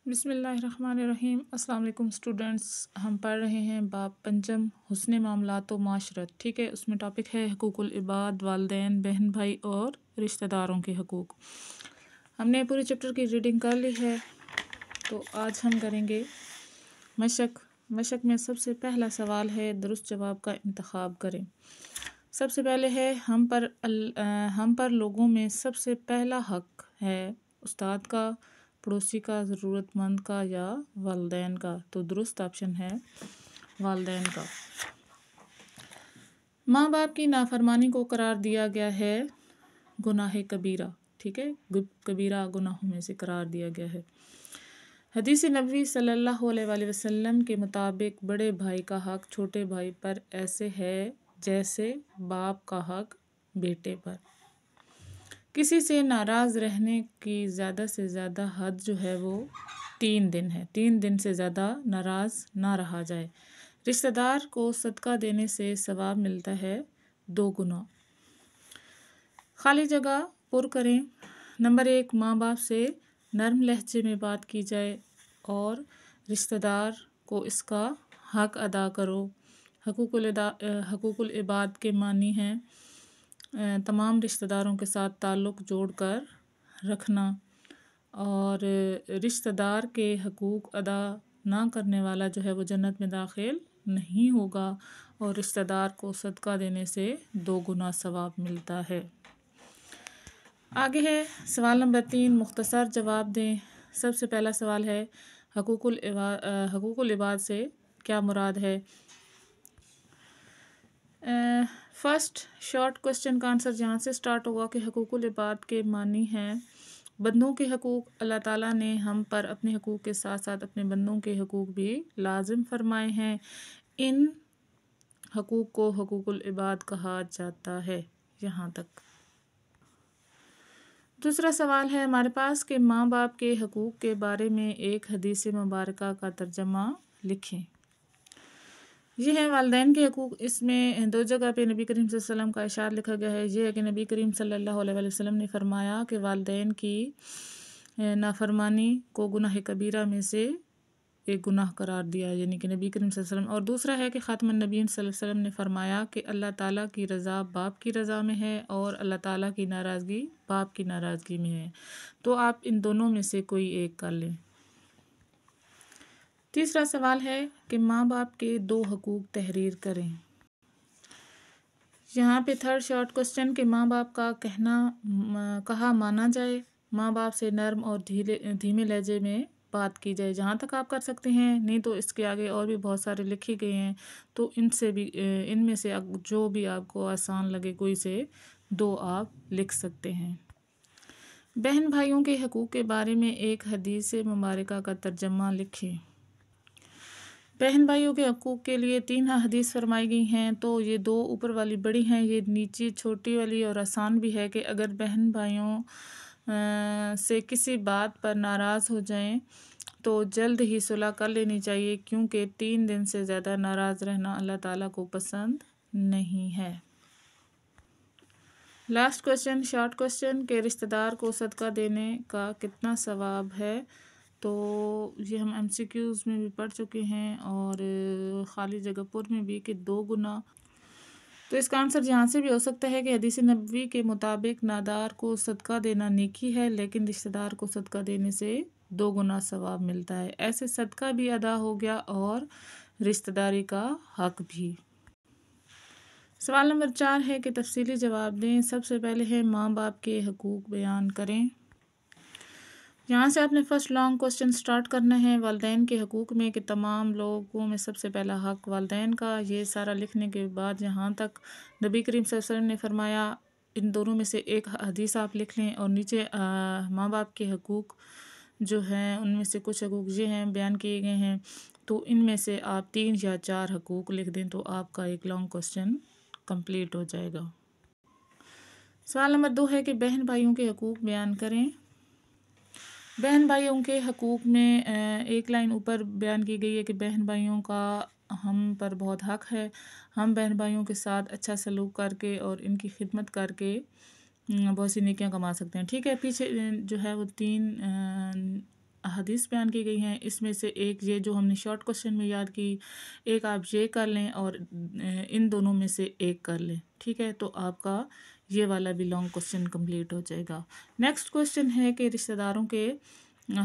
بسم اللہ الرحمن الرحیم۔ السلام علیکم اسٹوڈنٹس، ہم پڑھ رہے ہیں باب پنجم حسن معاملات و معاشرت، ٹھیک ہے۔ اس میں ٹاپک ہے حقوق العباد، والدین، بہن بھائی اور رشتہ داروں کے حقوق۔ ہم نے پورے چیپٹر کی ریڈنگ کر لی ہے، تو آج ہم کریں گے مشق میں سب سے پہلا سوال ہے درست جواب کا انتخاب کریں۔ سب سے پہلے ہے ہم پر لوگوں میں سب سے پہلا حق ہے استاد کا، پڑوسی کا، ضرورت مند کا یا والدین کا؟ تو درست آپشن ہے والدین کا۔ ماں باپ کی نافرمانی کو قرار دیا گیا ہے گناہ کبیرہ، ٹھیک ہے، کبیرہ گناہوں میں سے قرار دیا گیا ہے۔ حدیث نبوی صلی اللہ علیہ وآلہ وسلم کے مطابق بڑے بھائی کا حق چھوٹے بھائی پر ایسے ہے جیسے باپ کا حق بیٹے پر۔ کسی سے ناراض رہنے کی زیادہ سے زیادہ حد جو ہے وہ 3 دن ہے، 3 دن سے زیادہ ناراض نہ رہا جائے۔ رشتہ دار کو صدقہ دینے سے ثواب ملتا ہے 2 گنا۔ خالی جگہ پر کریں۔ نمبر 1، ماں باپ سے نرم لہجے میں بات کی جائے اور رشتہ دار کو اس کا حق ادا کرو۔ حقوق العباد کے معنی ہیں تمام رشتہ داروں کے ساتھ تعلق جوڑ کر رکھنا، اور رشتہ دار کے حقوق ادا نہ کرنے والا جو ہے وہ جنت میں داخل نہیں ہوگا، اور رشتہ دار کو صدقہ دینے سے 2 گنا ثواب ملتا ہے۔ آگے ہے سوال نمبر 3، مختصر جواب دیں۔ سب سے پہلا سوال ہے حقوق العباد سے کیا مراد ہے؟ فرسٹ شارٹ کوسچن کا آنسر یہاں سے سٹارٹ ہوگا کہ حقوق العباد کے معنی ہیں بندوں کے حقوق۔ اللہ تعالیٰ نے ہم پر اپنے حقوق کے ساتھ ساتھ اپنے بندوں کے حقوق بھی لازم فرمائے ہیں، ان حقوق کو حقوق العباد کہا جاتا ہے۔ یہاں تک۔ دوسرا سوال ہے ہمارے پاس کہ ماں باپ کے حقوق کے بارے میں ایک حدیث مبارکہ کا ترجمہ لکھیں۔ یہ ہے والدین کے حقوق۔ اس میں 2 جگہ پہ نبی کریم صلی اللہ علیہ وسلم کا ارشاد لکھا گیا ہے۔ یہ ہے کہ نبی کریم صلی اللہ علیہ وآلہ وسلم نے فرمایا کہ والدین کی نافرمانی کو گناہ کبیرہ میں سے ایک گناہ قرار دیا ہے، یعنی کہ نبی کریم صلی اللہ علیہ وسلم۔ اور دوسرا ہے کہ خاتم النبیین صلی اللہ علیہ وسلم نے فرمایا کہ اللہ تعالیٰ کی رضا باپ کی رضا میں ہے اور اللہ تعالیٰ کی ناراضگی باپ کی ناراضگی میں ہے، تو آپ ان دونوں میں سے کوئی ایک کر لیں۔ تیسرا سوال ہے کہ ماں باپ کے 2 حقوق تحریر کریں۔ یہاں پہ تھرڈ شارٹ کوسچن کہ ماں باپ کا کہا مانا جائے، ماں باپ سے نرم اور دھیمے لہجے میں بات کی جائے۔ جہاں تک آپ کر سکتے ہیں، نہیں تو اس کے آگے اور بھی بہت سارے لکھے گئے ہیں، تو ان میں سے جو بھی آپ کو آسان لگے کوئی سے 2 آپ لکھ سکتے ہیں۔ بہن بھائیوں کے حقوق کے بارے میں ایک حدیث مبارکہ کا ترجمہ لکھیں۔ بہن بھائیوں کے حقوق کے لیے 3 حدیث فرمائی گئی ہیں، تو یہ 2 اوپر والی بڑی ہیں، یہ نیچے چھوٹی والی اور آسان بھی ہے کہ اگر بہن بھائیوں سے کسی بات پر ناراض ہو جائیں تو جلد ہی صلح کر لینی چاہیے، کیونکہ 3 دن سے زیادہ ناراض رہنا اللہ تعالیٰ کو پسند نہیں ہے۔ لاسٹ کوسچن، شارٹ کوسچن کہ رشتہ دار کو صدقہ دینے کا کتنا ثواب ہے؟ تو یہ ہم MCQs میں بھی پڑھ چکے ہیں اور خالی جگہ پر میں بھی کہ 2 گنا۔ تو اس کا آنسر یہاں سے بھی ہو سکتا ہے کہ حدیث نبوی کے مطابق نادار کو صدقہ دینا نیکی ہے، لیکن رشتہ دار کو صدقہ دینے سے 2 گنا ثواب ملتا ہے۔ ایسے صدقہ بھی ادا ہو گیا اور رشتہ داری کا حق بھی۔ سوال نمبر 4 ہے کہ تفصیلی جواب دیں۔ سب سے پہلے ہے ماں باپ کے حقوق بیان کریں۔ یہاں سے آپ نے فرسٹ لانگ کوسچن سٹارٹ کرنا ہے والدین کے حقوق میں کہ تمام لوگوں میں سب سے پہلا حق والدین کا۔ یہ سارا لکھنے کے بعد یہاں تک نبی کریم صلی اللہ علیہ وسلم نے فرمایا، ان دونوں میں سے ایک حدیث آپ لکھ لیں، اور نیچے ماں باپ کے حقوق جو ہیں ان میں سے کچھ حقوق یہ ہیں بیان کیے گئے ہیں، تو ان میں سے آپ 3 یا 4 حقوق لکھ دیں تو آپ کا ایک لانگ کوسچن کمپلیٹ ہو جائے گا۔ سوال نمبر 2 ہے کہ بہن بھائیوں کے حقوق بیان کریں۔ بہن بھائیوں کے حقوق میں ایک لائن اوپر بیان کی گئی ہے کہ بہن بھائیوں کا ہم پر بہت حق ہے، ہم بہن بھائیوں کے ساتھ اچھا سلوک کر کے اور ان کی خدمت کر کے بہت سی نیکیاں کما سکتے ہیں، ٹھیک ہے۔ پیچھے جو ہے وہ 3 احادیث بیان کی گئی ہیں، اس میں سے ایک یہ جو ہم نے شارٹ کوسچن میں یاد کی، ایک آپ یہ کر لیں اور ان دونوں میں سے ایک کر لیں، ٹھیک ہے، تو آپ کا یہ والا بھی لانگ کوسچن کمپلیٹ ہو جائے گا۔ نیکسٹ کوسچن ہے کہ رشتہ داروں کے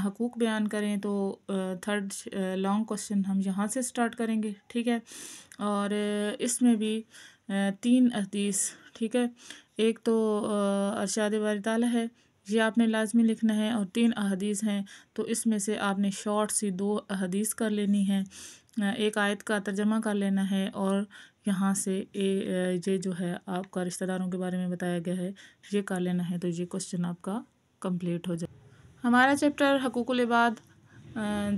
حقوق بیان کریں، تو تھرڈ لانگ کوسچن ہم یہاں سے سٹارٹ کریں گے، ٹھیک ہے، اور اس میں بھی 3 حدیث، ٹھیک ہے، ایک تو ارشاد باری تعالیٰ ہے، یہ آپ نے لازمی لکھنا ہے، اور 3 احادیث ہیں، تو اس میں سے آپ نے شارٹ سی 2 احادیث کر لینی ہے، ایک آیت کا ترجمہ کر لینا ہے، اور یہاں سے یہ جو ہے آپ کا رشتہ داروں کے بارے میں بتایا گیا ہے یہ کر لینا ہے، تو یہ کوسچن آپ کا کمپلیٹ ہو جائے۔ ہمارا چیپٹر حقوق العباد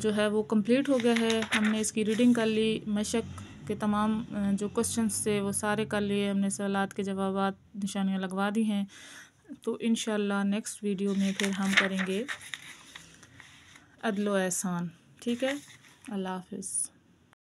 جو ہے وہ کمپلیٹ ہو گیا ہے، ہم نے اس کی ریڈنگ کر لی، مشق کے تمام جو کوسچنس تھے وہ سارے کر لیے، ہم نے سوالات کے جوابات نشانیاں لگوا دی ہیں، تو انشاءاللہ نیکسٹ ویڈیو میں پھر ہم کریں گے عدل و احسان، ٹھیک ہے، اللہ حافظ۔